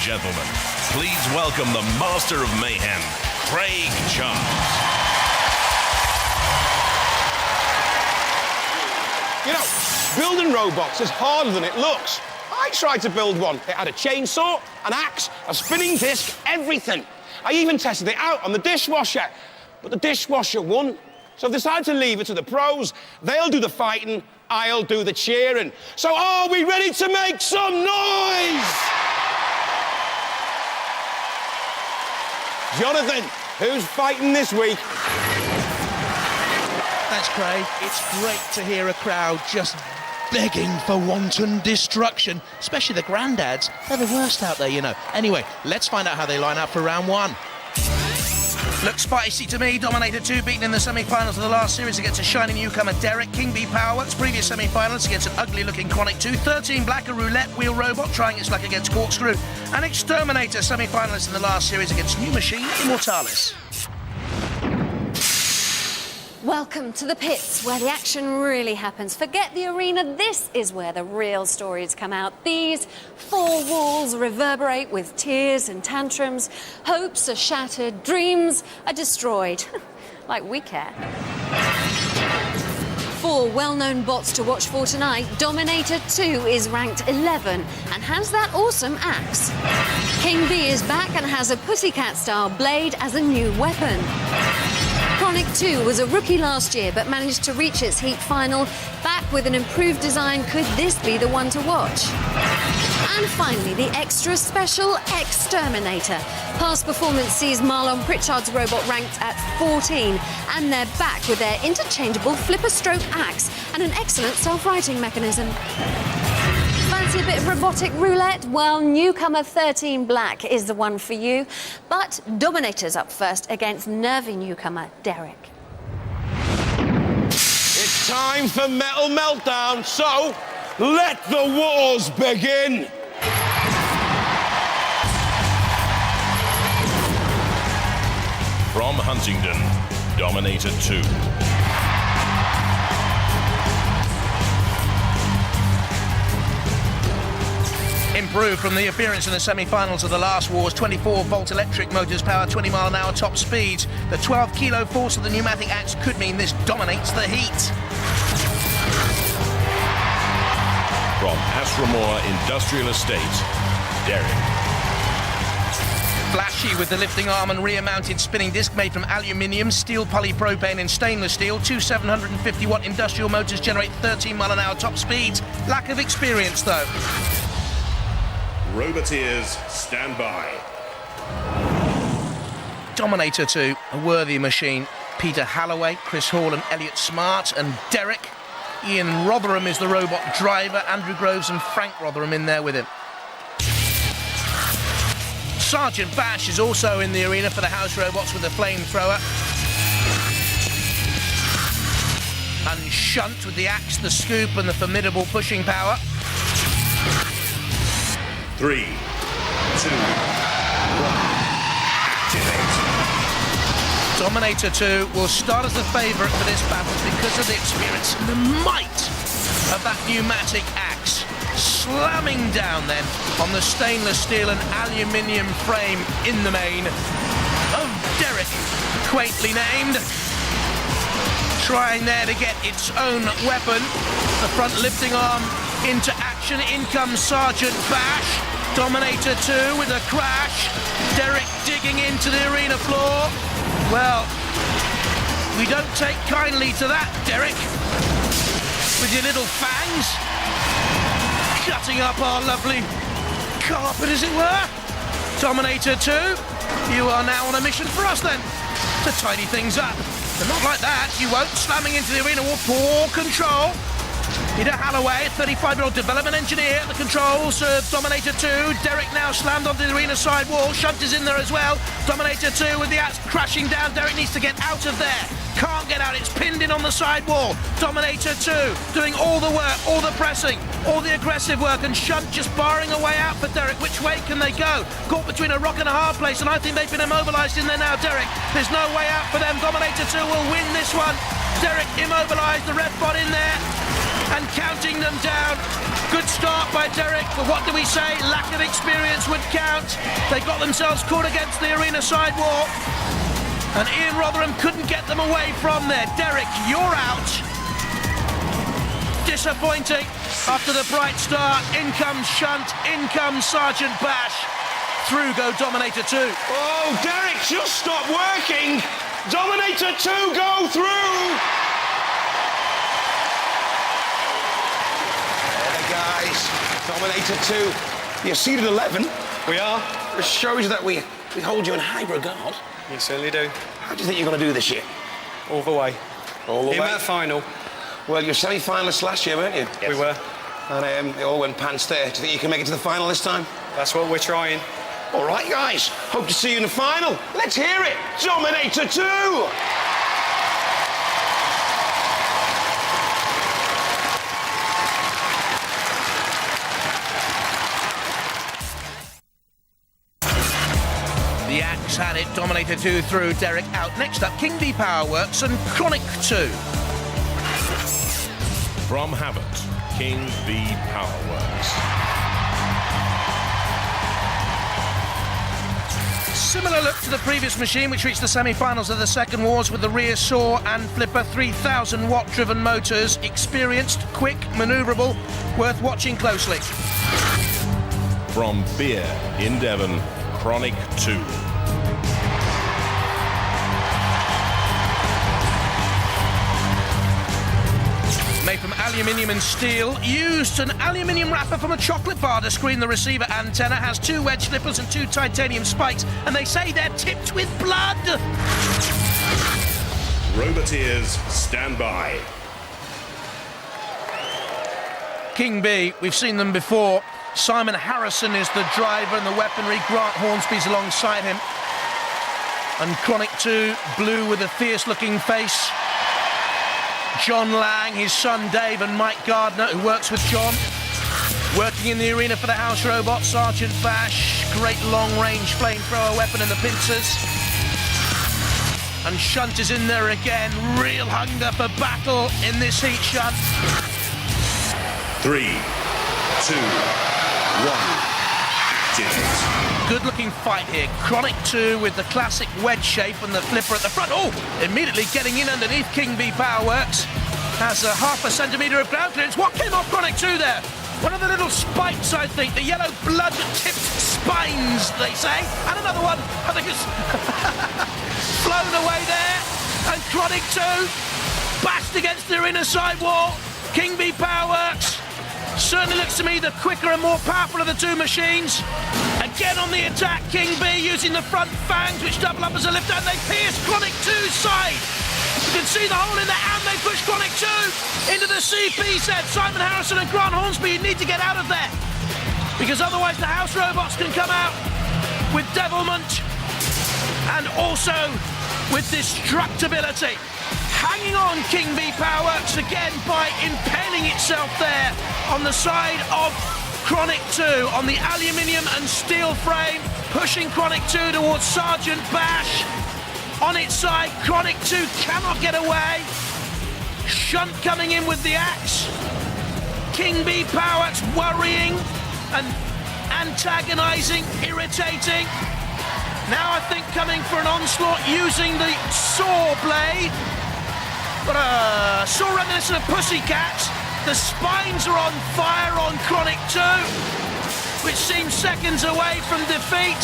gentlemen, please welcome the Master of Mayhem, Craig Charles. You know, building robots is harder than it looks. I tried to build one. It had a chainsaw, an axe, a spinning disc, everything. I even tested it out on the dishwasher. But the dishwasher won. So I've decided to leave it to the pros. They'll do the fighting, I'll do the cheering. So are we ready to make some noise? Jonathan, who's fighting this week? Thanks, Craig. It's great to hear a crowd just begging for wanton destruction, especially the granddads. They're the worst out there, you know. Anyway, let's find out how they line up for round one. Looks spicy to me. Dominator 2 beaten in the semi-finals of the last series against a shiny newcomer, Derek. King B Powerworks, previous semi-finals against an ugly-looking Chronic 2. 13 Black, a roulette wheel robot trying its luck against Corkscrew. An Exterminator semi-finalist in the last series against New Machine, Immortalis. Welcome to the pits, where the action really happens. Forget the arena, this is where the real stories come out. These four walls reverberate with tears and tantrums. Hopes are shattered, dreams are destroyed. Like we care. Four well-known bots to watch for tonight. Dominator 2 is ranked 11 and has that awesome axe. King B is back and has a Pussycat-style blade as a new weapon. Chronic 2 was a rookie last year but managed to reach its heat final. Back with an improved design, could this be the one to watch? And finally, the extra special Exterminator. Past performance sees Marlon Pritchard's robot ranked at 14, and they're back with their interchangeable flipper stroke axe and an excellent self-righting mechanism. Fancy a bit of robotic roulette? Well, newcomer 13 Black is the one for you. But Dominator's up first against nervy newcomer Derek. It's time for Metal Meltdown, so let the wars begin! From Huntingdon, Dominator 2. Improved from the appearance in the semi-finals of the last wars. 24-volt electric motors power 20-mile-an-hour top speeds. The 12-kilo force of the pneumatic axe could mean this dominates the heat. From Asramore Industrial Estate, Derek. Flashy with the lifting arm and rear-mounted spinning disc made from aluminium, steel polypropane and stainless steel. Two 750-watt industrial motors generate 13-mile-an-hour top speeds. Lack of experience, though. Roboteers, stand by. Dominator 2, a worthy machine. Peter Halloway, Chris Hall and Elliot Smart, and Derek. Ian Rotherham is the robot driver. Andrew Groves and Frank Rotherham in there with him. Sergeant Bash is also in the arena for the house robots with a flamethrower. And Shunt with the axe, the scoop and the formidable pushing power. 3, 2, 1, activate. Dominator 2 will start as the favourite for this battle because of the experience and the might of that pneumatic axe. Slamming down then on the stainless steel and aluminium frame in the main of Derek, quaintly named. Trying there to get its own weapon. The front lifting arm into action. In comes Sergeant Bash. Dominator 2 with a crash. Derek digging into the arena floor. Well, we don't take kindly to that, Derek. With your little fangs. Cutting up our lovely carpet, as it were. Dominator 2, you are now on a mission for us then, to tidy things up. But not like that, you won't. Slamming into the arena wall, poor control. Peter Halloway, 35-year-old development engineer at the controls of Dominator 2. Derek now slammed onto the arena side wall. Shunt is in there as well. Dominator 2 with the axe crashing down. Derek needs to get out of there. Can't get out, it's pinned in on the side wall. Dominator 2 doing all the work, all the pressing, all the aggressive work, and Shunt just barring a way out for Derek. Which way can they go? Caught between a rock and a hard place, and I think they've been immobilised in there now, Derek. There's no way out for them. Dominator 2 will win this one. Derek immobilised, the ref bot in there. and counting them down. Good start by Derek, but what do we say? Lack of experience would count. They got themselves caught against the arena sidewall, and Ian Rotherham couldn't get them away from there. Derek, you're out. Disappointing. After the bright start, in comes Shunt, in comes Sergeant Bash. Through go Dominator 2. Oh, Derek, just stop working. Dominator 2, go through. Guys, Dominator 2, you're seeded 11. We are. It shows you that we hold you in high regard. You certainly do. How do you think you're going to do this year? All the way. All the In way? that final. Well, you're semi-finalists last year, weren't you? We were. And they all went pants there. Do you think you can make it to the final this time? That's what we're trying. All right, guys. Hope to see you in the final. Let's hear it. Dominator 2. The Axe had it, Dominator 2 through, Derek out. Next up, King V Powerworks and Chronic 2. From Havant, King V Powerworks. Similar look to the previous machine, which reached the semi-finals of the Second Wars with the rear saw and flipper 3,000 watt driven motors. Experienced, quick, manoeuvrable, worth watching closely. From Beer in Devon, Chronic 2. Made from aluminium and steel, used an aluminium wrapper from a chocolate bar to screen the receiver antenna, has 2 wedge flippers and 2 titanium spikes, and they say they're tipped with blood. Roboteers, stand by. King B, we've seen them before. Simon Harrison is the driver and the weaponry. Grant Hornsby's alongside him. And Chronic 2, blue with a fierce-looking face. John Lang, his son Dave, and Mike Gardner, who works with John. Working in the arena for the house robot, Sergeant Bash. Great long-range flamethrower weapon and the pincers. And Shunt is in there again. Real hunger for battle in this heat, Shunt. 3, 2, 1. Activate. Good looking fight here. Chronic 2 with the classic wedge shape and the flipper at the front. Oh, immediately getting in underneath King V Powerworks. Has a half a centimetre of ground clearance. What came off Chronic 2 there? One of the little spikes, I think. The yellow blood-tipped spines, they say. And another one, I think it's flown away there. And Chronic 2 bashed against their inner sidewall. King V Powerworks certainly looks to me the quicker and more powerful of the two machines. Again on the attack, King B using the front fangs, which double up as a lift, and they pierce Chronic 2's side. You can see the hole in there, and they push Chronic 2 into the CP set. Simon Harrison and Grant Hornsby, you need to get out of there, because otherwise the house robots can come out with devilment and also with destructibility. Hanging on King V Powerworks again by impaling itself there on the side of Chronic 2 on the aluminium and steel frame, pushing Chronic 2 towards Sergeant Bash. On its side, Chronic 2 cannot get away. Shunt coming in with the axe. King V Powerworks worrying and antagonising, irritating. Now I think coming for an onslaught using the saw blade. But a saw reminiscent of Pussycats. The spines are on fire on Chronic 2, which seems seconds away from defeat.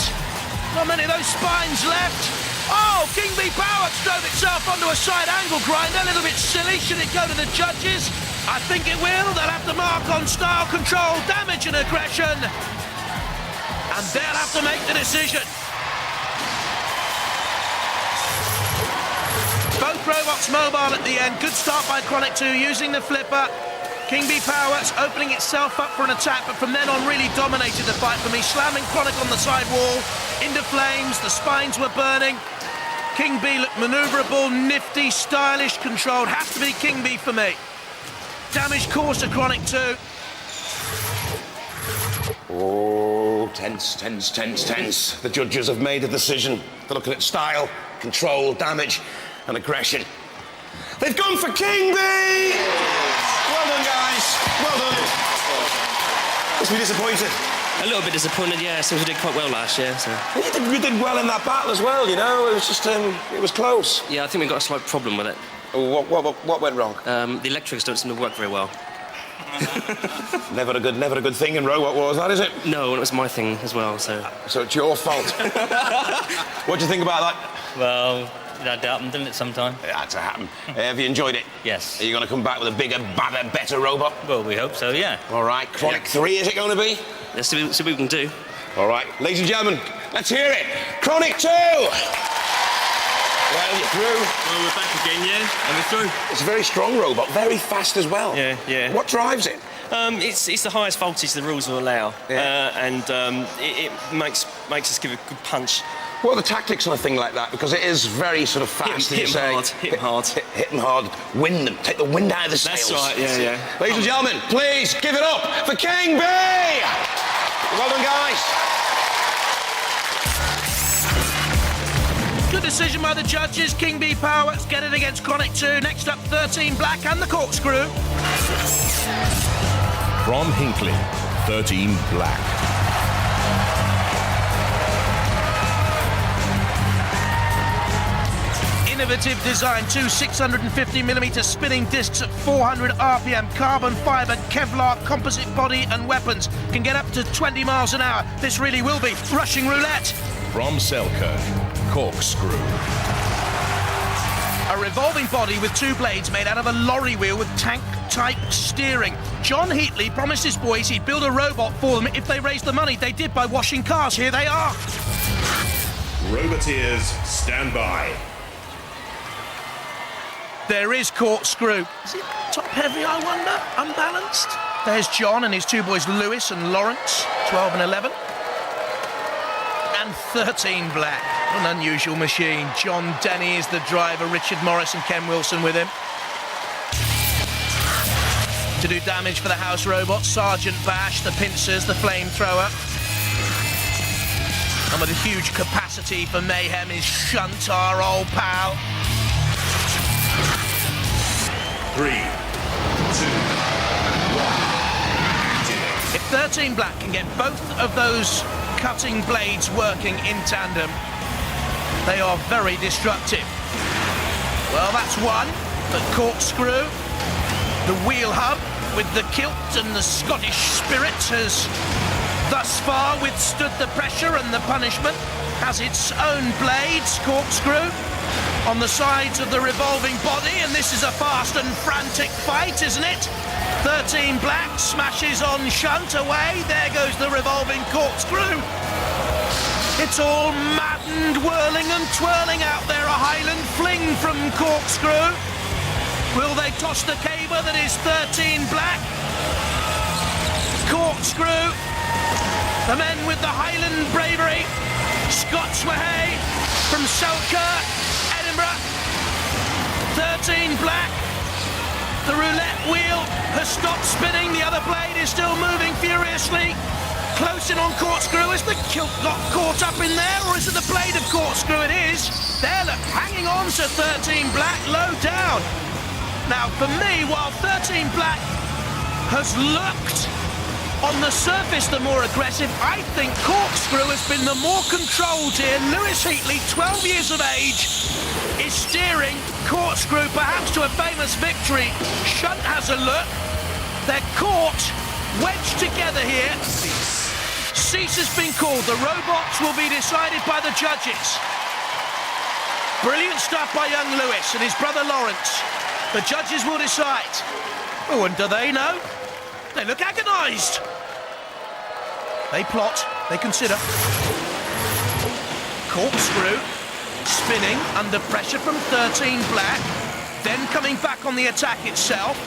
Not many of those spines left. Oh, King V Powerworks drove itself onto a side angle grinder. A little bit silly. Should it go to the judges? I think it will. They'll have to mark on style, control, damage and aggression. And they'll have to make the decision. Both robots mobile at the end. Good start by Chronic 2 using the flipper. King V Powerworks opening itself up for an attack, but from then on really dominated the fight for me, slamming Chronic on the side wall, into flames, the spines were burning. King V looked manoeuvrable, nifty, stylish, controlled. Has to be King V for me. Damage caused to Chronic 2. Oh, tense, tense, tense, tense. The judges have made a decision. They're looking at style, control, damage, and aggression. They've gone for King V! Well done, guys. Well done. Must be disappointed. A little bit disappointed, yeah, since we did quite well last year, so... You did well in that battle as well, you know. It was just, it was close. Yeah, I think we got a slight problem with it. What went wrong? The electrics don't seem to work very well. Never a good thing in Robot Wars, that is it? No, and it was my thing as well, so... So it's your fault. What do you think about that? Well, it had to happen, didn't it, sometime? It had to happen. Have you enjoyed it? Yes. Are you going to come back with a bigger, badder, better robot? Well, we hope so, yeah. All right, Chronic 3 is it going to be? Let's see what we can do. All right, ladies and gentlemen, let's hear it. Chronic 2! Well, you're through. Well, we're back again, yeah, and we're through. It's a very strong robot, very fast as well. Yeah, yeah. What drives it? It's the highest voltage the rules will allow, and it makes us give a good punch. What are the tactics on a thing like that? Because it is very sort of fast. Hit 'em hard, hit 'em hard. Hit 'em hard, win them, take the wind out of the sails. That's right, yeah. Ladies and gentlemen, please give it up for King B! Well done, guys. Good decision by the judges. King B Powers get it against Chronic 2. Next up, 13 Black and the Corkscrew. From Hinckley, 13 Black. Innovative design, two 650mm spinning discs at 400 RPM, carbon fibre, Kevlar composite body and weapons. Can get up to 20 miles an hour. This really will be rushing roulette. From Selkirk, Corkscrew. A revolving body with two blades made out of a lorry wheel with tank-type steering. John Heatley promised his boys he'd build a robot for them if they raised the money. They did by washing cars. Here they are. Roboteers, stand by. There is Corkscrew. Is it top heavy, I wonder? Unbalanced? There's John and his two boys, Lewis and Lawrence, 12 and 11. And 13 Black. An unusual machine. John Denny is the driver, Richard Morris and Ken Wilson with him. To do damage for the house robots, Sergeant Bash, the pincers, the flamethrower. And with a huge capacity for mayhem is Shunt, our old pal. 3, 2, 1. If 13 Black can get both of those cutting blades working in tandem, they are very destructive. Well, that's one. The Corkscrew, the wheel hub with the kilt and the Scottish spirit has thus far withstood the pressure and the punishment, has its own blades, Corkscrew, on the sides of the revolving body, and this is a fast and frantic fight, isn't it? 13 Black smashes on Shunt away. There goes the revolving Corkscrew. It's all maddened, whirling and twirling out there. A Highland fling from Corkscrew. Will they toss the caber that is 13 Black? Corkscrew. The men with the Highland bravery. Scott Swahey from Selkirk, Edinburgh. 13 Black. The roulette wheel has stopped spinning. The other blade is still moving furiously. Close in on Corkscrew. Is the kilt got caught up in there, or is it the blade of Corkscrew? It is. There, look, hanging on to 13 Black, low down. Now, for me, while 13 Black has looked on the surface the more aggressive, I think Corkscrew has been the more controlled here. Lewis Heatley, 12 years of age, is steering Corkscrew perhaps to a famous victory. Shunt has a look. They're caught, wedged together here. Cease has been called. The robots will be decided by the judges. Brilliant stuff by young Lewis and his brother Lawrence. The judges will decide. Oh, and do they know? They look agonised. They plot, they consider. Corkscrew spinning under pressure from 13 Black, then coming back on the attack itself.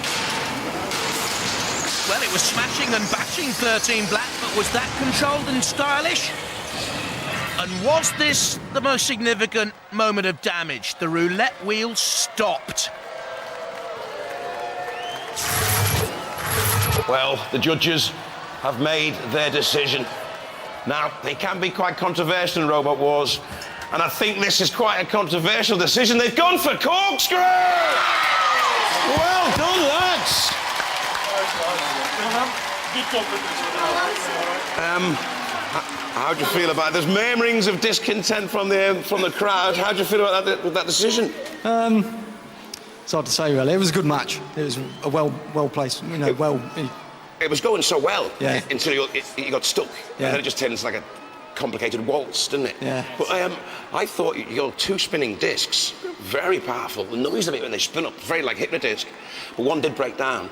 Well, it was smashing and bashing 13 Black, but was that controlled and stylish? And was this the most significant moment of damage? The roulette wheel stopped. Well, the judges have made their decision. Now, they can be quite controversial in Robot Wars, and I think this is quite a controversial decision. They've gone for Corkscrew! Well done, lads! How do you feel about it? There's murmurings of discontent from the crowd. How do you feel about that decision? It's hard to say, really. It was a good match. It was a well placed, It was going so well until you got stuck. Yeah. And then it just turned into like a complicated waltz, didn't it? Yeah. But I thought your two spinning discs, very powerful. The noise of it when they spin up, very like Hypnodisc. But one did break down.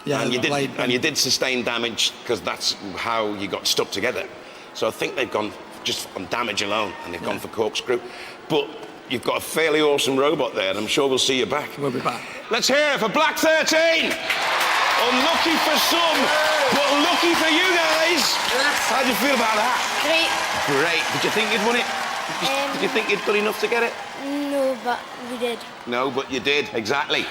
Yeah, and and you did sustain damage because that's how you got stuck together. So I think they've gone just on damage alone, and they've gone for corkscrew. But you've got a fairly awesome robot there, and I'm sure we'll see you back. We'll be back. Let's hear it for Black 13. Unlucky for some, but lucky for you guys. How do you feel about that? Great. Did you think you'd won it? Did you think you'd got enough to get it? No, but we did. No, but you did, exactly.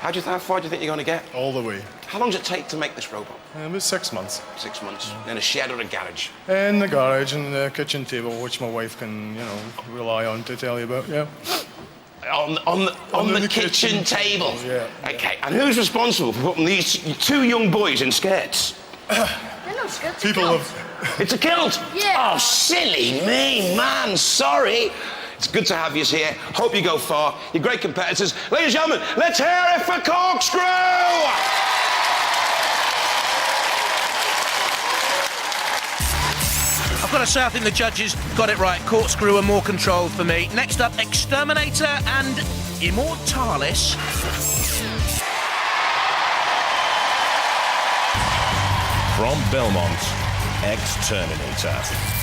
How far do you think you're going to get? All the way. How long does it take to make this robot? About 6 months. 6 months. In a shed or a garage? In the garage and the kitchen table, which my wife can, rely on to tell you about, yeah. On the kitchen table? Yeah. Okay, and who's responsible for putting these two young boys in skirts? They're not scared. People have... It's a kilt? Yeah. Oh, silly me, man, sorry. It's good to have you here. Hope you go far. You're great competitors. Ladies and gentlemen, let's hear it for Corkscrew! I've got to say, I think the judges got it right. Corkscrew are more controlled for me. Next up, Exterminator and Immortalis. From Belmont, Exterminator.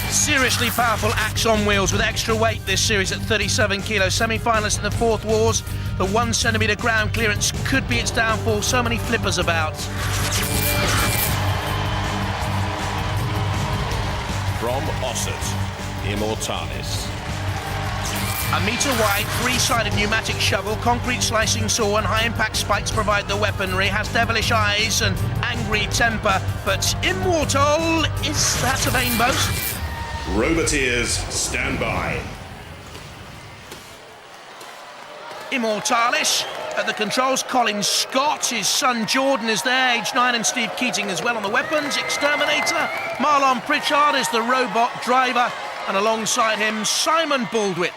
Seriously powerful axe on wheels with extra weight this series at 37 kilos. Semi-finalist in the Fourth Wars. The 1 centimetre ground clearance could be its downfall. So many flippers about. From Ossett, Immortalis. A metre wide, 3-sided pneumatic shovel, concrete slicing saw and high-impact spikes provide the weaponry. Has devilish eyes and angry temper, but immortal, is that a vain boast? Roboteers, stand by. Immortalis. At the controls, Colin Scott. His son Jordan is there, age 9, and Steve Keating as well on the weapons. Exterminator. Marlon Pritchard is the robot driver, and alongside him, Simon Baldwin.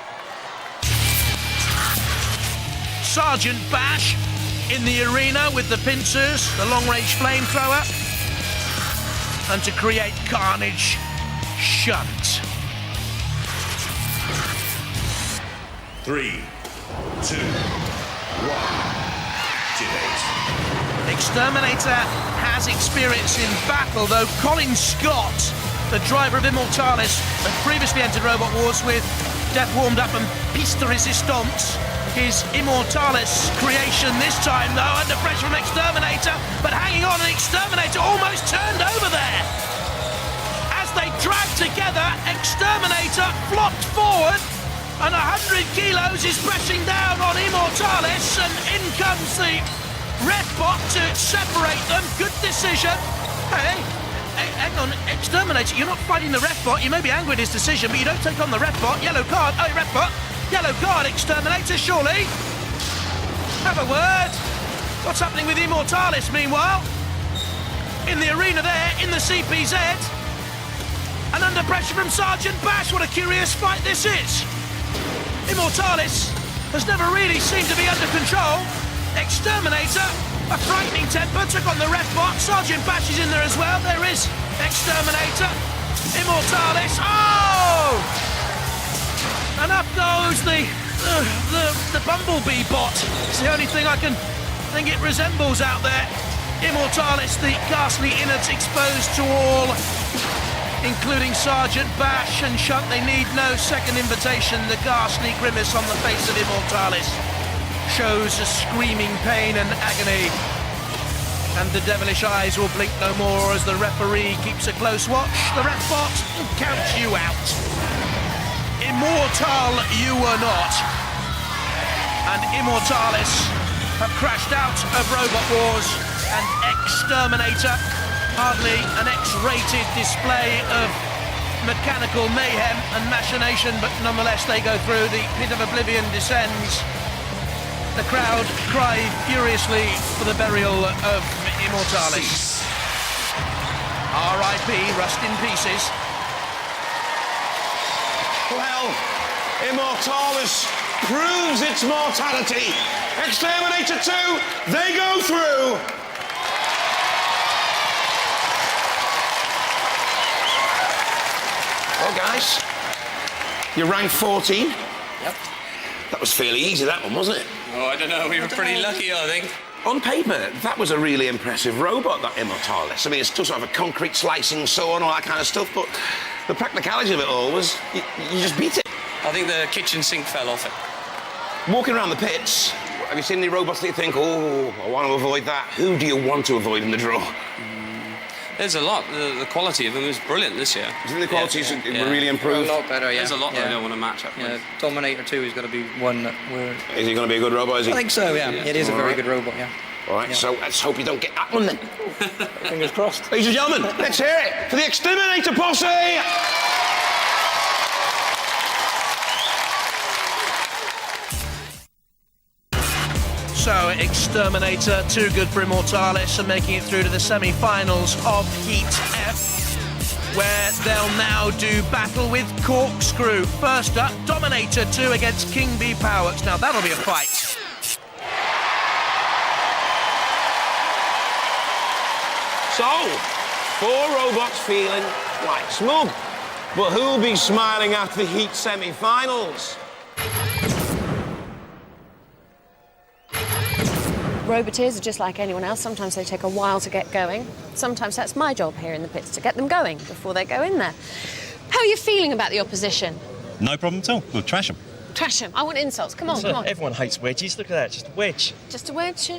Sergeant Bash in the arena with the pincers, the long-range flamethrower, and to create carnage, Shunt. 3, 2, 1. Activate. Exterminator has experience in battle, though Colin Scott, the driver of Immortalis, had previously entered Robot Wars with Death Warmed Up and Piste de Resistance. His Immortalis creation this time, though, under pressure from Exterminator, but hanging on, and Exterminator almost turned over there. As they dragged together, Exterminator flopped forward, and 100 kilos is pressing down on Immortalis, and in comes the Refbot to separate them. Good decision. Hey, hang on, Exterminator, you're not fighting the Refbot. You may be angry at his decision, but you don't take on the Refbot. Yellow card. Oh, Refbot. Yellow card, Exterminator, surely. Have a word. What's happening with Immortalis, meanwhile? In the arena there, in the CPZ. And under pressure from Sergeant Bash. What a curious fight this is. Immortalis has never really seemed to be under control. Exterminator, a frightening temper, took on the Refbot. Sergeant Bash is in there as well. There is Exterminator. Immortalis. Oh! And up goes the Bumblebee bot. It's the only thing I can think it resembles out there. Immortalis, the ghastly innards exposed to all, including Sergeant Bash and Shunt. They need no second invitation. The ghastly grimace on the face of Immortalis shows a screaming pain and agony. And the devilish eyes will blink no more as the referee keeps a close watch. The Refbot counts you out. Immortal you were not. And Immortalis have crashed out of Robot Wars, and Exterminator, hardly an X-rated display of mechanical mayhem and machination, but nonetheless they go through. The pit of oblivion descends. The crowd cry furiously for the burial of Immortalis. R.I.P. rust in pieces. Well, Immortalis proves its mortality. Exterminator 2, they go through. Well, guys, you're ranked 14. Yep. That was fairly easy, that one, wasn't it? Oh, I don't know. We were pretty lucky, I think. On paper, that was a really impressive robot, that Immortalis. I mean, it's still sort of a concrete slicing saw and all that kind of stuff, but the practicality of it all was you just beat it. I think the kitchen sink fell off it. Walking around the pits, have you seen any robots that you think, oh, I want to avoid that? Who do you want to avoid in the draw? There's a lot. The quality of them is brilliant this year. Do you think the quality's really improved? A lot better, yeah. There's a lot that I don't want to match up with. Dominator 2 is going to be one that we're... Is he going to be a good robot, is he? I think so, yeah. It is a very good robot, yeah. All right, so let's hope you don't get that one then. Fingers crossed. Ladies and gentlemen, let's hear it for the Exterminator Posse! So, Exterminator, too good for Immortalis, and making it through to the semi-finals of Heat F, where they'll now do battle with Corkscrew. First up, Dominator 2 against King Bee Powerworks. Now, that'll be a fight. So, 4 robots feeling quite smug. But who'll be smiling at the Heat semi-finals? Roboteers are just like anyone else. Sometimes they take a while to get going. Sometimes that's my job here in the pits, to get them going before they go in there. How are you feeling about the opposition? No problem at all. We'll trash them. Trash them. I want insults. Come on, come on. Everyone hates wedges. Look at that, just a wedge. Just a wedge.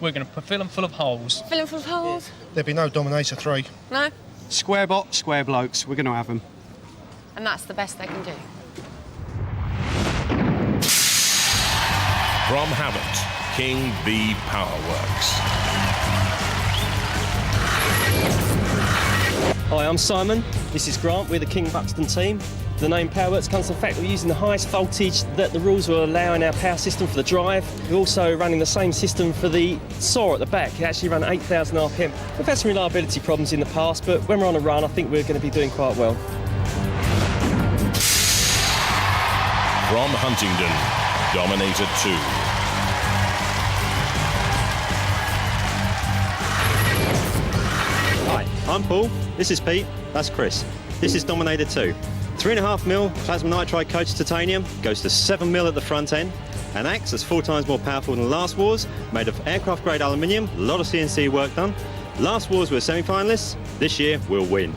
We're going to fill them full of holes. Fill them full of holes. There'll be no Dominator 3. No? Square bot, square blokes. We're going to have them. And that's the best they can do. From Hammond, King Bee Powerworks. Hi, I'm Simon. This is Grant. We're the King Buxton team. The name Powerworks comes from the fact that we're using the highest voltage that the rules will allow in our power system for the drive. We're also running the same system for the saw at the back. It actually run 8,000 RPM. We've had some reliability problems in the past, but when we're on a run, I think we're going to be doing quite well. From Huntingdon, Dominator 2. Hi, I'm Paul. This is Pete. That's Chris. This is Dominator 2. 3.5mm plasma nitride coated titanium, goes to 7mm at the front end, and acts as 4 times more powerful than Last Wars, made of aircraft grade aluminium, a lot of CNC work done. Last Wars were semi-finalists, this year we'll win.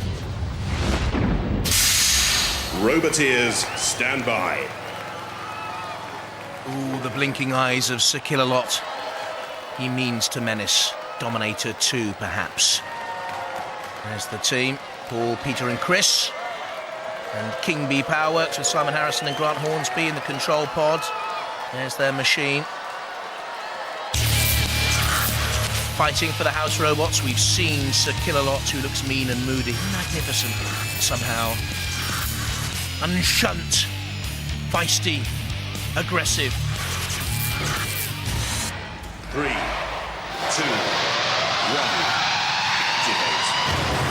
Roboteers, stand by. Ooh, the blinking eyes of Sir Killalot. He means to menace Dominator 2, perhaps. There's the team, Paul, Peter and Chris. And King Bee Powerworks with Simon Harrison and Grant Hornsby in the control pod. There's their machine. Fighting for the house robots, we've seen Sir Killalot, who looks mean and moody. Magnificent. Somehow unshunt, feisty, aggressive. 3, 2, 1. Debate.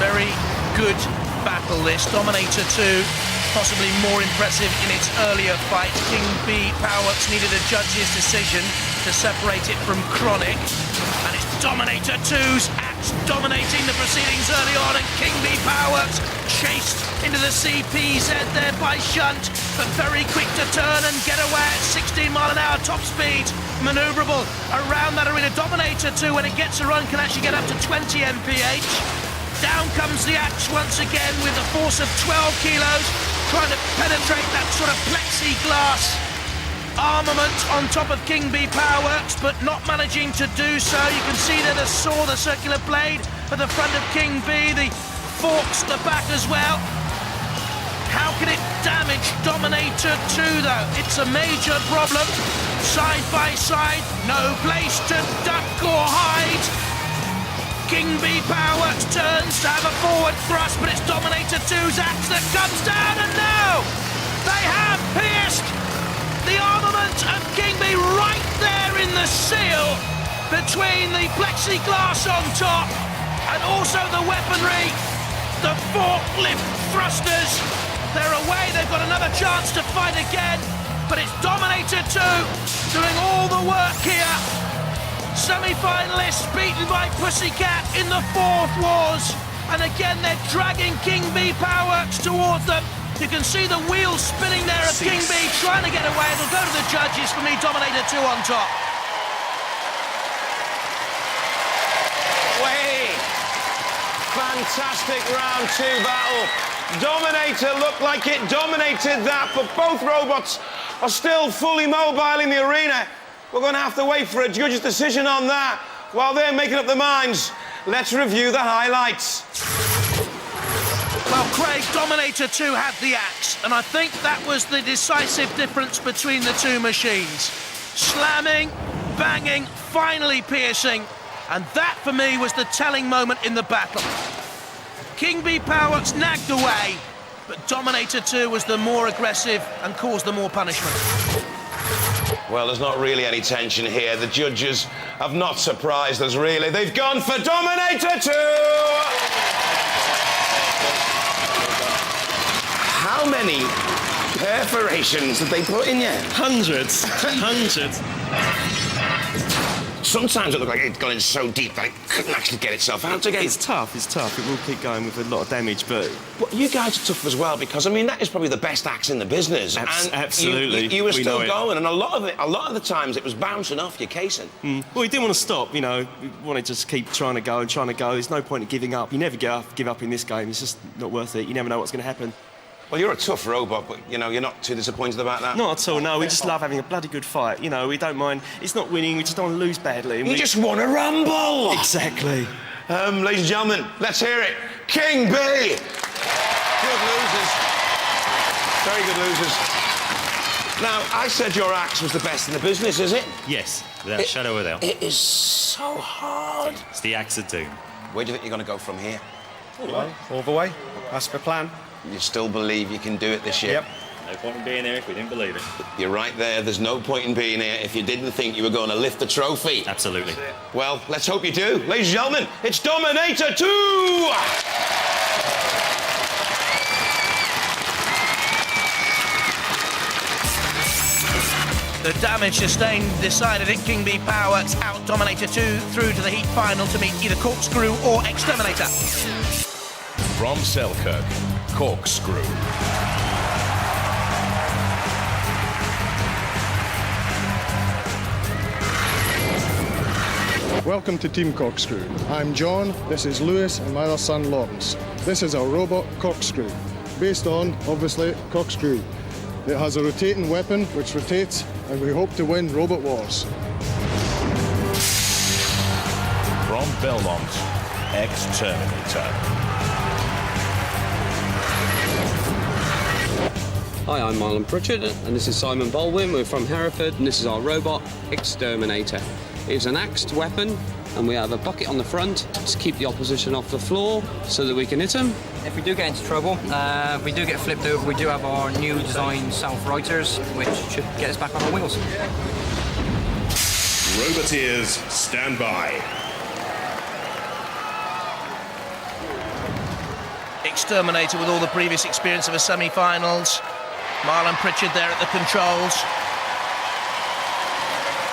Very good battle this. Dominator 2, possibly more impressive in its earlier fight. King Bee Powerworks needed a judge's decision to separate it from Chronic. And it's Dominator 2's axe dominating the proceedings early on, and King Bee Powerworks chased into the CPZ there by Shunt, but very quick to turn and get away at 16 mile an hour top speed. Manoeuvrable around that arena. Dominator 2, when it gets a run, can actually get up to 20 mph. Down comes the axe once again with a force of 12 kilos, trying to penetrate that sort of plexiglass armament on top of King Bee Powerworks, but not managing to do so. You can see there the saw, the circular blade at the front of King Bee, the forks at the back as well. How can it damage Dominator 2 though? It's a major problem. Side by side, no place to duck or hide. King Bee Powerworks turns to have a forward thrust, but it's Dominator 2's axe that comes down, and now they have pierced the armament of King Bee right there in the seal between the plexiglass on top And also the weaponry, the forklift thrusters. They're away, they've got another chance to fight again, but it's Dominator 2 doing all the work here. Semi-finalists beaten by Pussycat in the fourth wars. And again, they're dragging King Bee Powerworks towards them. You can see the wheels spinning there of King Bee trying to get away. It'll go to the judges. For me, Dominator 2 on top. Way! Fantastic round 2 battle. Dominator looked like it dominated that, but both robots are still fully mobile in the arena. We're going to have to wait for a judge's decision on that. While they're making up their minds, let's review the highlights. Well, Craig, Dominator 2 had the axe, and I think that was the decisive difference between the two machines. Slamming, banging, finally piercing, and that, for me, was the telling moment in the battle. King Bee Powerworks nagged away, but Dominator 2 was the more aggressive and caused the more punishment. Well, there's not really any tension here. The judges have not surprised us, really. They've gone for Dominator 2! How many perforations did they put in you? Hundreds. Hundreds. Sometimes it looked like it's gone in so deep that it couldn't actually get itself out again. It's tough, it's tough. It will keep going with a lot of damage, but... Well, you guys are tough as well, because, I mean, that is probably the best axe in the business. Absolutely. You were still going, and a lot of the times it was bouncing off your casing. Well, we didn't want to stop, you know. We wanted to just keep trying to go and trying to go. There's no point in giving up. You never give up in this game. It's just not worth it. You never know what's going to happen. Well, you're a tough robot, but, you know, you're not too disappointed about that? Not at all, no. We just love having a bloody good fight. You know, we don't mind. It's not winning, we just don't want to lose badly. You just want to rumble! Exactly. Ladies and gentlemen, let's hear it. King Bee! Good losers. Very good losers. Now, I said your axe was the best in the business, is it? Yes, without a shadow of a doubt. It is so hard. It's the axe of doom. Where do you think you're going to go from here? All the way. That's the plan. You still believe you can do it this year? Yep. No point in being here if we didn't believe it. You're right there. There's no point in being here if you didn't think you were going to lift the trophy. Absolutely. Well, let's hope you do. Ladies and gentlemen, it's Dominator 2! The damage sustained decided it. King Bee Powerworks out Dominator 2 through to the heat final to meet either Corkscrew or Exterminator. From Selkirk, Corkscrew. Welcome to Team Corkscrew. I'm John, this is Lewis, and my other son Lawrence. This is our robot Corkscrew, based on, obviously, Corkscrew. It has a rotating weapon which rotates, and we hope to win Robot Wars. From Belmont, Exterminator. Hi, I'm Marlon Pritchard, and this is Simon Baldwin. We're from Hereford, and this is our robot, Exterminator. It's an axed weapon, and we have a bucket on the front to keep the opposition off the floor so that we can hit them. If we do get into trouble, we do get flipped over, we do have our new design self-righters, which should get us back on our wheels. Roboteers, stand by. Exterminator with all the previous experience of a semi-finals. Marlon Pritchard there at the controls.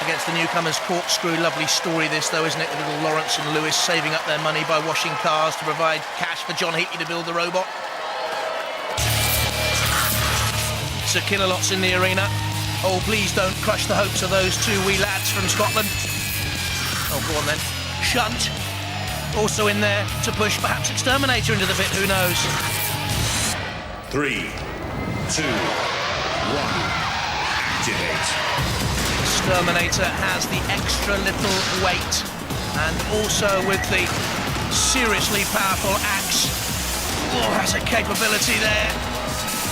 Against the newcomers, Corkscrew. Lovely story this, though, isn't it? The little Lawrence and Lewis saving up their money by washing cars to provide cash for John Heatley to build the robot. Sir Killalot's in the arena. Oh, please don't crush the hopes of those two wee lads from Scotland. Oh, go on then. Shunt. Also in there to push perhaps Exterminator into the pit, who knows? 3, 2, 1, activate. Exterminator has the extra little weight, and also with the seriously powerful axe. Oh, has a capability there.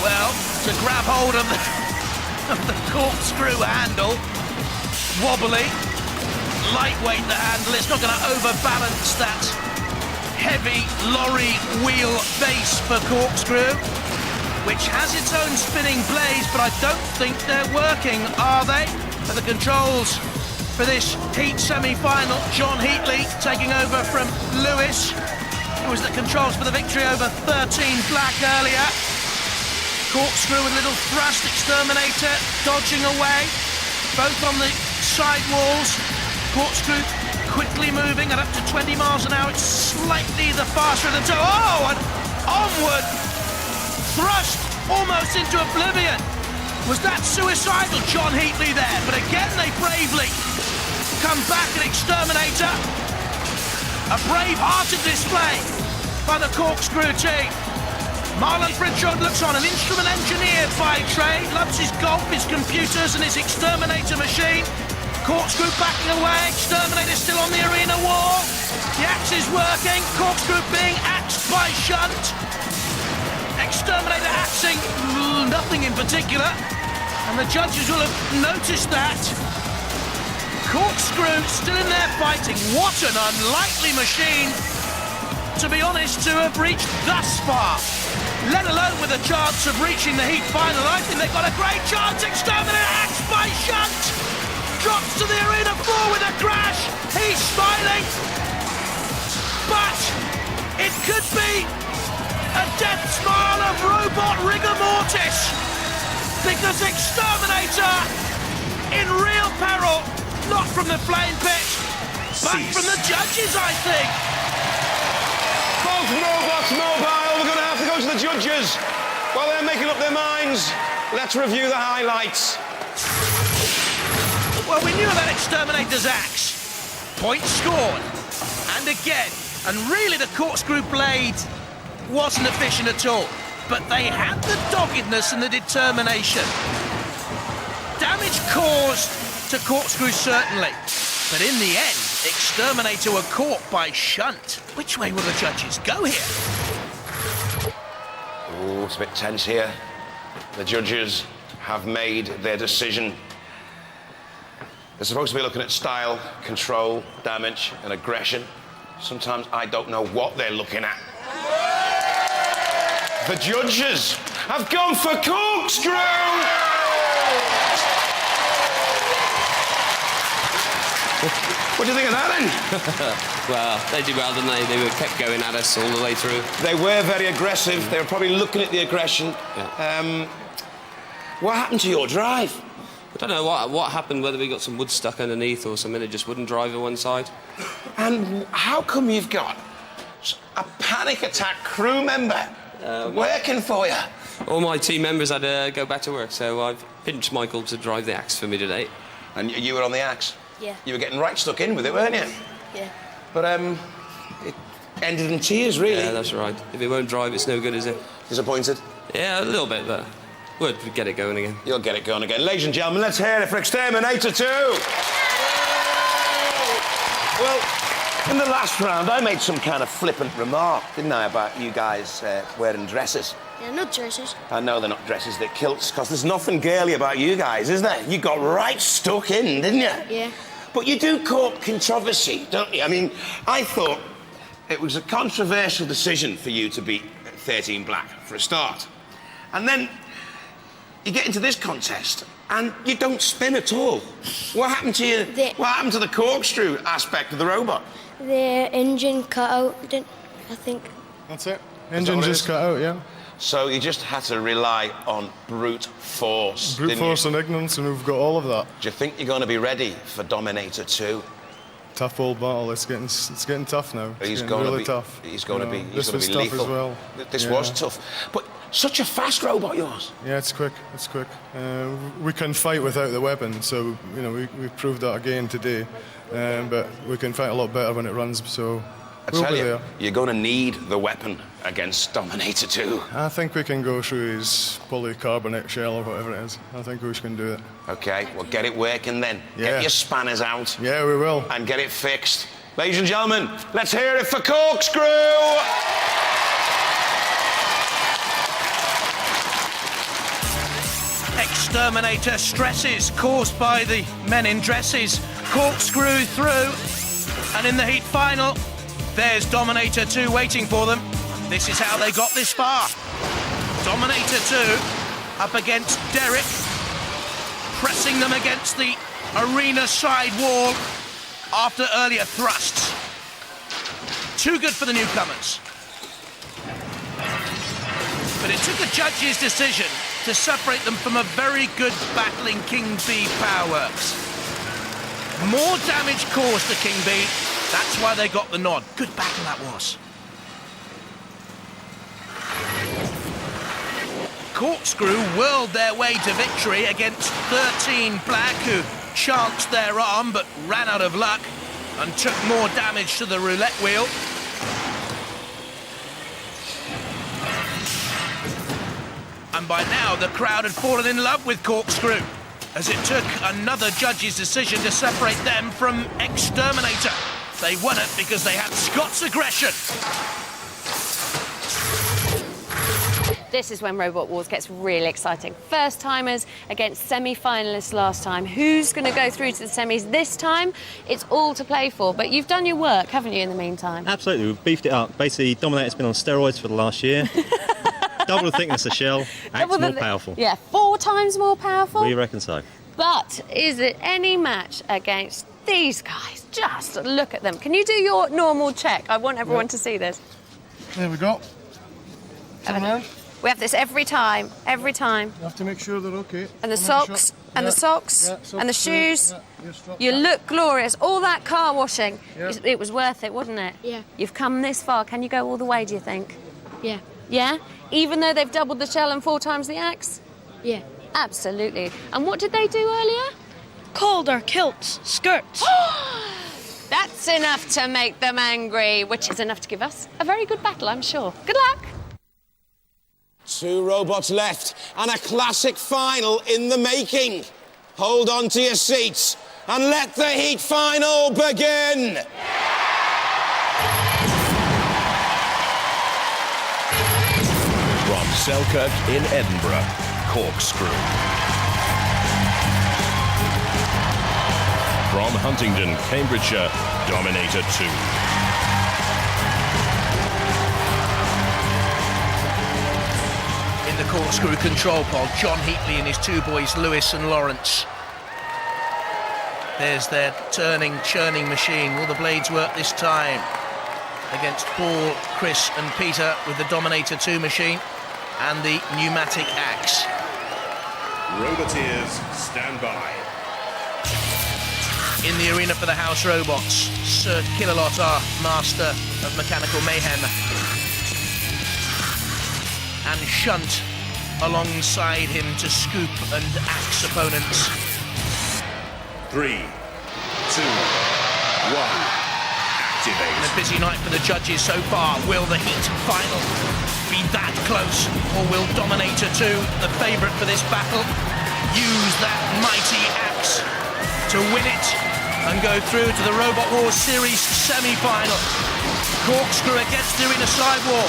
Well, to grab hold of the Corkscrew handle, wobbly, lightweight the handle, it's not going to overbalance that heavy lorry wheel base for Corkscrew, which has its own spinning blades, but I don't think they're working, are they? At the controls, for this heat semi-final. John Heatley taking over from Lewis, who was the controls for the victory over 13 Black earlier. Corkscrew with a little thrust, Exterminator dodging away, both on the side walls. Corkscrew quickly moving at up to 20 miles an hour. It's slightly the faster of the two. Oh, and onward thrust almost into oblivion. Was that suicidal, John Heatley there? But again, they bravely come back and Exterminator. A brave-hearted display by the Corkscrew team. Marlon Pritchard looks on, an instrument engineer by trade, loves his golf, his computers and his Exterminator machine. Corkscrew backing away, Exterminator still on the arena wall. The axe is working, Corkscrew being axed by Shunt. Exterminator axing nothing in particular, and the judges will have noticed that. Corkscrew still in there fighting. What an unlikely machine, to be honest, to have reached thus far, let alone with a chance of reaching the heat final. I think they've got a great chance. Exterminator axed by Shunt, drops to the arena floor with a crash. He's smiling, but it could be a death smile of robot rigor mortis, because Exterminator in real peril, not from the flame pit, but from the judges, I think. Both robots mobile. We're going to have to go to the judges while they're making up their minds. Let's review the highlights. Well, we knew about Exterminator's axe. Points scored. And again, and really the Corkscrew blade wasn't efficient at all, but they had the doggedness and the determination. Damage caused to Corkscrew, certainly, but in the end, Exterminator were caught by Shunt. Which way will the judges go here? Oh, it's a bit tense here. The judges have made their decision. They're supposed to be looking at style, control, damage, and aggression. Sometimes I don't know what they're looking at. The judges have gone for Corkscrew! What do you think of that, then? Well, they did well, didn't they? They were kept going at us all the way through. They were very aggressive. They were probably looking at the aggression. Yeah. What happened to your drive? I don't know what happened, whether we got some wood stuck underneath or something, it just wouldn't drive at one side. And how come you've got a panic attack crew member working for you? All my team members had to go back to work, so I've pinched Michael to drive the axe for me today. And you were on the axe? Yeah. You were getting right stuck in with it, weren't you? Yeah. But it ended in tears, really. Yeah, that's right. If it won't drive, it's no good, is it? Disappointed? Yeah, a little bit, but we'll get it going again. You'll get it going again. Ladies and gentlemen, let's hear it for Exterminator 2! Well, in the last round, I made some kind of flippant remark, didn't I, about you guys wearing dresses? Yeah, not dresses. I know they're not dresses, they're kilts, because there's nothing girly about you guys, is there? You got right stuck in, didn't you? Yeah. But you do court controversy, don't you? I mean, I thought it was a controversial decision for you to beat 13 Black, for a start. And then you get into this contest, and you don't spin at all. What happened to you? What happened to the corkscrew aspect of the robot? The engine cut out, I think. That's it. Engine just cut out, yeah. So you just had to rely on brute force, Brute force and ignorance, and we've got all of that. Do you think you're going to be ready for Dominator 2? Tough old battle. It's getting tough now. He's going really to be tough. He's going to be. This was lethal. tough as well. This was tough, but such a fast robot, yours. Yeah, it's quick. It's quick. We can fight without the weapon, so you know we proved that again today. But we can fight a lot better when it runs. So I tell you, you're going to need the weapon against Dominator 2. I think we can go through his polycarbonate shell or whatever it is. I think we can do it. Okay, well, get it working then. Yeah. Get your spanners out. Yeah, we will. And get it fixed. Ladies and gentlemen, let's hear it for Corkscrew! Exterminator stresses caused by the men in dresses. Corkscrew through, and in the heat final, there's Dominator 2 waiting for them. This is how they got this far. Dominator 2 up against Derek, pressing them against the arena side wall after earlier thrusts. Too good for the newcomers. But it took a judge's decision to separate them from a very good battling King B Powerworks. More damage caused to King B, that's why they got the nod. Good battle that was. Corkscrew whirled their way to victory against 13 Black, who chanced their arm but ran out of luck and took more damage to the roulette wheel. And by now, the crowd had fallen in love with Corkscrew, as it took another judge's decision to separate them from Exterminator. They won it because they had Scott's aggression. This is when Robot Wars gets really exciting. First-timers against semi-finalists last time. Who's going to go through to the semis this time? It's all to play for, but you've done your work, haven't you, in the meantime? Absolutely, we've beefed it up. Basically, Dominator's been on steroids for the last year. Double the thickness of shell, Axe more powerful. Yeah, 4 times more powerful. We reckon so. But is it any match against these guys? Just look at them. Can you do your normal check? I want everyone to see this. There we go. We have this every time, every time. You have to make sure they're okay. And the socks, and the socks, and the shoes. You look glorious. All that car washing, it was worth it, wasn't it? Yeah. You've come this far. Can you go all the way, do you think? Yeah. Yeah? Even though they've doubled the shell and 4 times the axe? Yeah. Absolutely. And what did they do earlier? Called our kilts skirts. That's enough to make them angry, which is enough to give us a very good battle, I'm sure. Good luck. 2 robots left and a classic final in the making. Hold on to your seats and let the heat final begin. From Selkirk in Edinburgh, Corkscrew. From Huntingdon, Cambridgeshire, Dominator 2. In the Corkscrew control pod, John Heatley and his 2 boys, Lewis and Lawrence. There's their turning, churning machine. Will the blades work this time? Against Paul, Chris and Peter with the Dominator 2 machine and the pneumatic axe. Roboteers, stand by. In the arena for the house robots, Sir Killalot, our master of mechanical mayhem, and Shunt alongside him to scoop and axe opponents. 3, 2, 1. Activate. And a busy night for the judges so far. Will the heat final be that close, or will Dominator 2, the favourite for this battle, use that mighty axe to win it and go through to the Robot Wars Series semi-final? Corkscrew against the arena sidewall.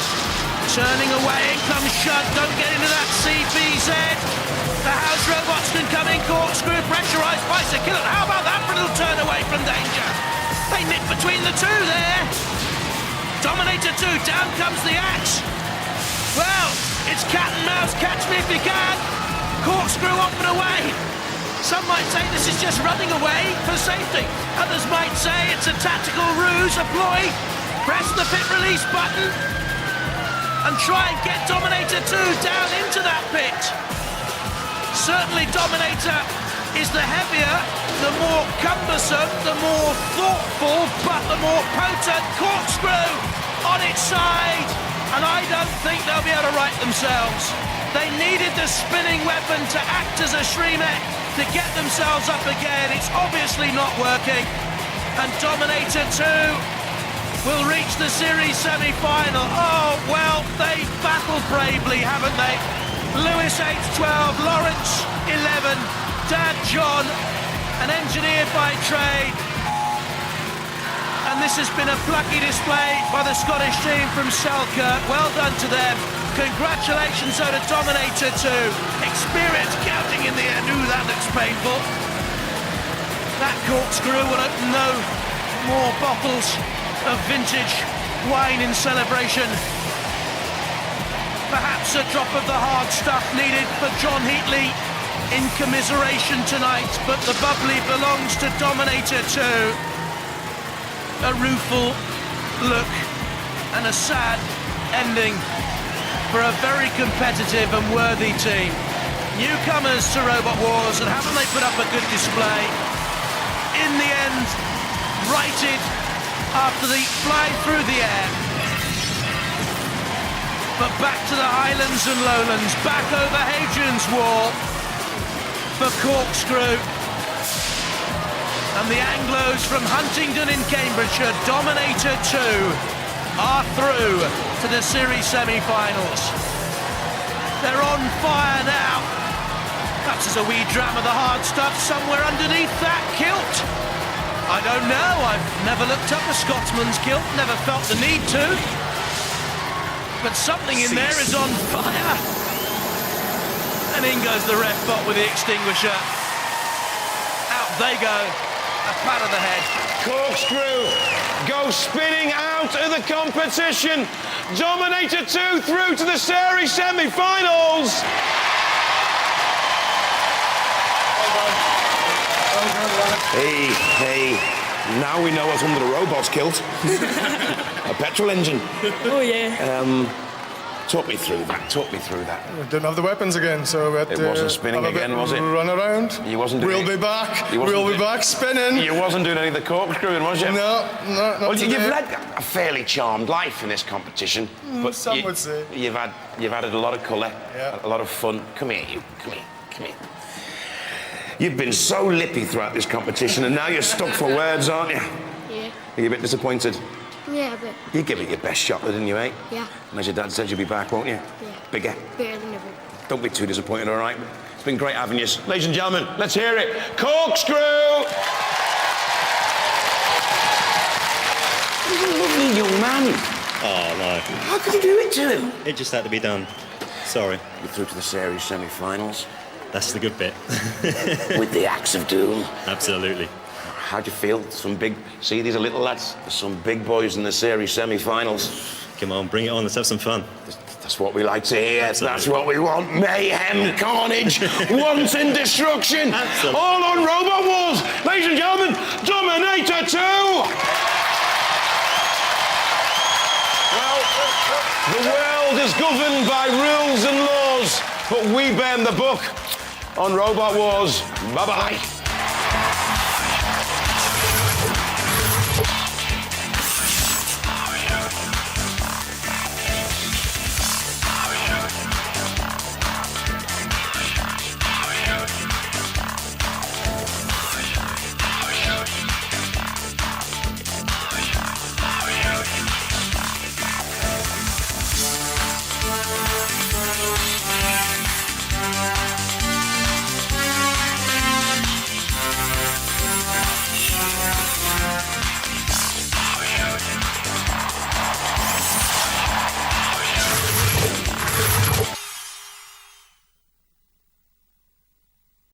Turning away, in comes Shunt. Don't get into that CBZ. The house robots can come in. Corkscrew pressurised by Sir Killalot. How about that for a little turn away from danger? They nip between the 2 there. Dominator 2, down comes the axe. Well, it's cat and mouse, catch me if you can. Corkscrew off and away. Some might say this is just running away for safety. Others might say it's a tactical ruse, a ploy. Press the pit release button and try and get Dominator 2 down into that pit. Certainly Dominator is the heavier, the more cumbersome, the more thoughtful, but the more potent Corkscrew on its side. And I don't think they'll be able to right themselves. They needed the spinning weapon to act as a Shremek to get themselves up again. It's obviously not working. And Dominator 2 will reach the series semi-final. Oh, well, they've battled bravely, haven't they? Lewis 8-12, Lawrence 11, Dad John, an engineer by trade. And this has been a plucky display by the Scottish team from Selkirk. Well done to them. Congratulations to Dominator 2. Experience counting in the end. Ooh, that looks painful. That Corkscrew will open no more bottles of vintage wine in celebration. Perhaps a drop of the hard stuff needed for John Heatley in commiseration tonight, but the bubbly belongs to Dominator 2. A rueful look and a sad ending for a very competitive and worthy team. Newcomers to Robot Wars, and haven't they put up a good display? In the end, righted after the fly through the air. But back to the highlands and lowlands, back over Hadrian's Wall for Corkscrew. And the Anglos from Huntingdon in Cambridgeshire, Dominator 2, are through to the series semi-finals. They're on fire now. Perhaps there's a wee dram of the hard stuff somewhere underneath that kilt. I don't know, I've never looked up a Scotsman's kilt, never felt the need to. But something in there is on fire. And in goes the ref bot with the extinguisher. Out they go, a pat of the head. Corkscrew go spinning out of the competition. Dominator 2 through to the series semi-finals. Hey, now we know what's under the robot's kilt. A petrol engine. Oh, yeah. Talk me through that. We didn't have the weapons again, so we had It wasn't spinning again, was it? Run around. You wasn't doing We'll it. be back. You wasn't We'll be back spinning. You wasn't doing any of the corkscrewing, was you? No, not Well, today. you've led a fairly charmed life in this competition. But some would say. You've added a lot of colour, Yeah. a lot of fun. Come here, you. Come here. You've been so lippy throughout this competition, and now you're stuck for words, aren't you? Yeah. Are you a bit disappointed? Yeah, but You give it your best shot, didn't you, eh? yeah, And as your dad said, you'll be back, won't you? yeah. Bigger. Better than ever. Don't be too disappointed, all right? It's been great having you. Ladies and gentlemen, let's hear it. Corkscrew! He's a lovely young man. Oh, no. How could you do it to him? It just had to be done. Sorry. You're through to the series semi-finals. That's the good bit. With the axe of doom. Absolutely. How'd you feel? See, these are little lads. There's some big boys in the series semi-finals. Come on, bring it on. Let's have some fun. That's what we like to hear. Absolutely. That's what we want. Mayhem, carnage, wanton destruction. Absolutely. All on Robot Wars. Ladies and gentlemen, Dominator 2. Well, the world is governed by rules and laws, but we burn the book on Robot Wars. Bye-bye.